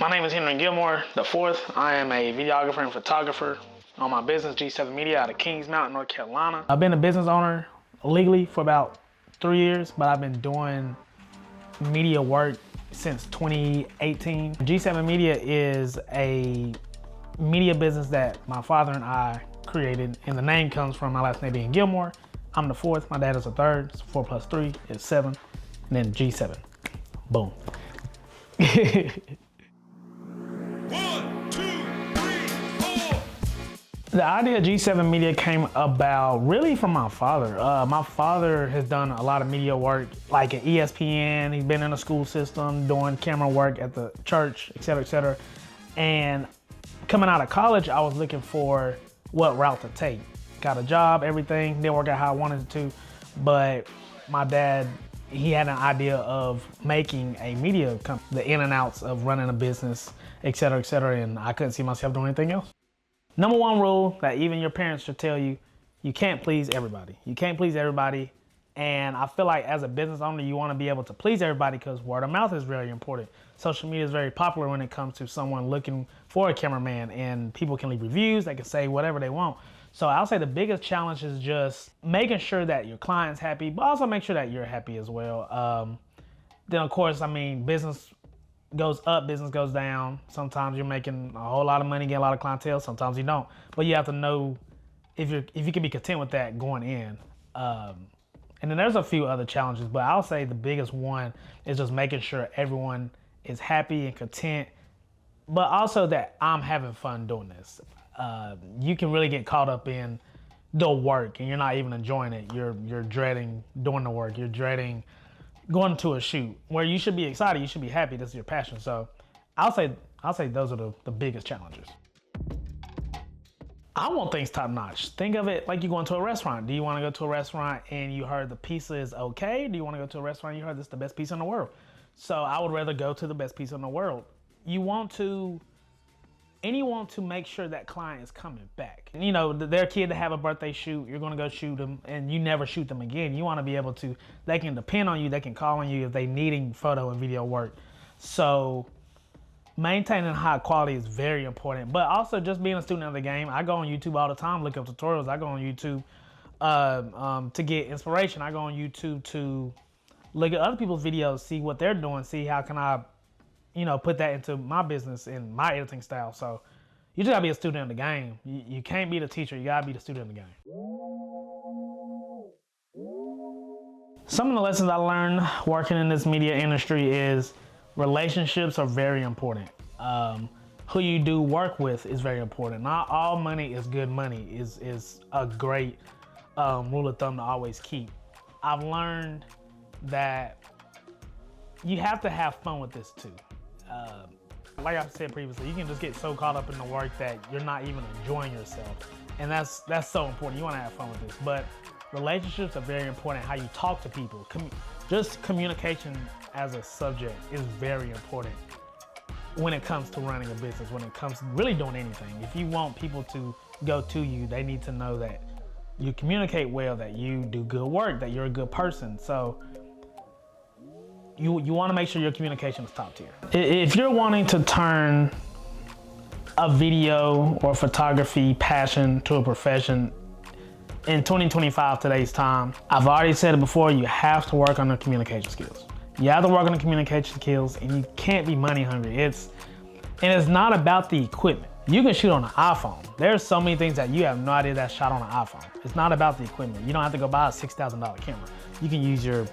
My name is Henry Gilmore IV. I am a videographer and photographer on my business, G7 Media, out of Kings Mountain, North Carolina. I've been a business owner legally for about 3 years, but I've been doing media work since 2018. G7 Media is a media business that my father and I created, and the name comes from my last name being Gilmore. I'm the fourth, my dad is the third, so 4 plus 3 is 7, and then G7, boom. 1, 2, 3, 4. The idea of G7 Media came about really from my father. My father has done a lot of media work, like at ESPN. He's been in the school system, doing camera work at the church, et cetera, et cetera. And coming out of college, I was looking for what route to take. Got a job, everything, didn't work out how I wanted it to, but my dad, he had an idea of making a media company, the in and outs of running a business, et cetera, and I couldn't see myself doing anything else. Number one rule that even your parents should tell you, you can't please everybody. You can't please everybody, and I feel like as a business owner, you want to be able to please everybody because word of mouth is very important. Social media is very popular when it comes to someone looking for a cameraman, and people can leave reviews, they can say whatever they want. So I'll say the biggest challenge is just making sure that your client's happy, but also make sure that you're happy as well. Then of course, I mean, business goes up, business goes down. Sometimes you're making a whole lot of money, get a lot of clientele, sometimes you don't. But you have to know if you can be content with that going in. And then there's a few other challenges, but I'll say the biggest one is just making sure everyone is happy and content, but also that I'm having fun doing this. You can really get caught up in the work and you're not even enjoying it. You're dreading doing the work. You're dreading going to a shoot where you should be excited. You should be happy. This is your passion. So I'll say those are the biggest challenges. I want things top notch. Think of it like you're going to a restaurant. Do you want to go to a restaurant and you heard the pizza is okay? Do you want to go to a restaurant and you heard this is the best pizza in the world? So I would rather go to the best pizza in the world. You want to make sure that client is coming back. You know, their kid to have a birthday shoot, you're gonna go shoot them and you never shoot them again. You wanna be able to, they can depend on you, they can call on you if they needing photo and video work. So maintaining high quality is very important, but also just being a student of the game. I go on YouTube all the time, look up tutorials. I go on YouTube to get inspiration. I go on YouTube to look at other people's videos, see what they're doing, see how can I put that into my business and my editing style. So you just gotta be a student of the game. You can't be the teacher, you gotta be the student of the game. Some of the lessons I learned working in this media industry is relationships are very important. Who you do work with is very important. Not all money is good money is a great rule of thumb to always keep. I've learned that you have to have fun with this too. Like I said previously, you can just get so caught up in the work that you're not even enjoying yourself. And that's so important. You want to have fun with this. But relationships are very important. How you talk to people. Just communication as a subject is very important when it comes to running a business, when it comes to really doing anything. If you want people to go to you, they need to know that you communicate well, that you do good work, that you're a good person. So you want to make sure your communication is top tier. If you're wanting to turn a video or photography passion to a profession in 2025, today's time, I've already said it before, you have to work on the communication skills. You have to work on the communication skills, and you can't be money hungry. And it's not about the equipment. You can shoot on an iPhone. There's so many things that you have no idea that's shot on an iPhone. It's not about the equipment. You don't have to go buy a $6,000 camera. You can use your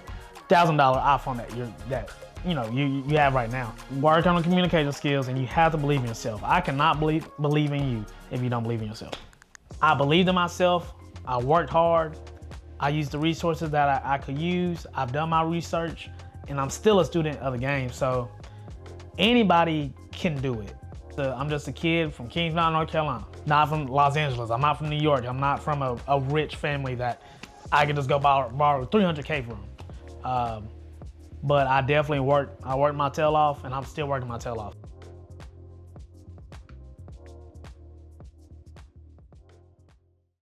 $1,000 iPhone that you have right now. Work on the communication skills, and you have to believe in yourself. I cannot believe in you if you don't believe in yourself. I believed in myself. I worked hard. I used the resources that I could use. I've done my research, and I'm still a student of the game. So anybody can do it. I'm just a kid from Kings Mountain, North Carolina. Not from Los Angeles. I'm not from New York. I'm not from a rich family that I could just go borrow $300K from. But I definitely worked my tail off, and I'm still working my tail off.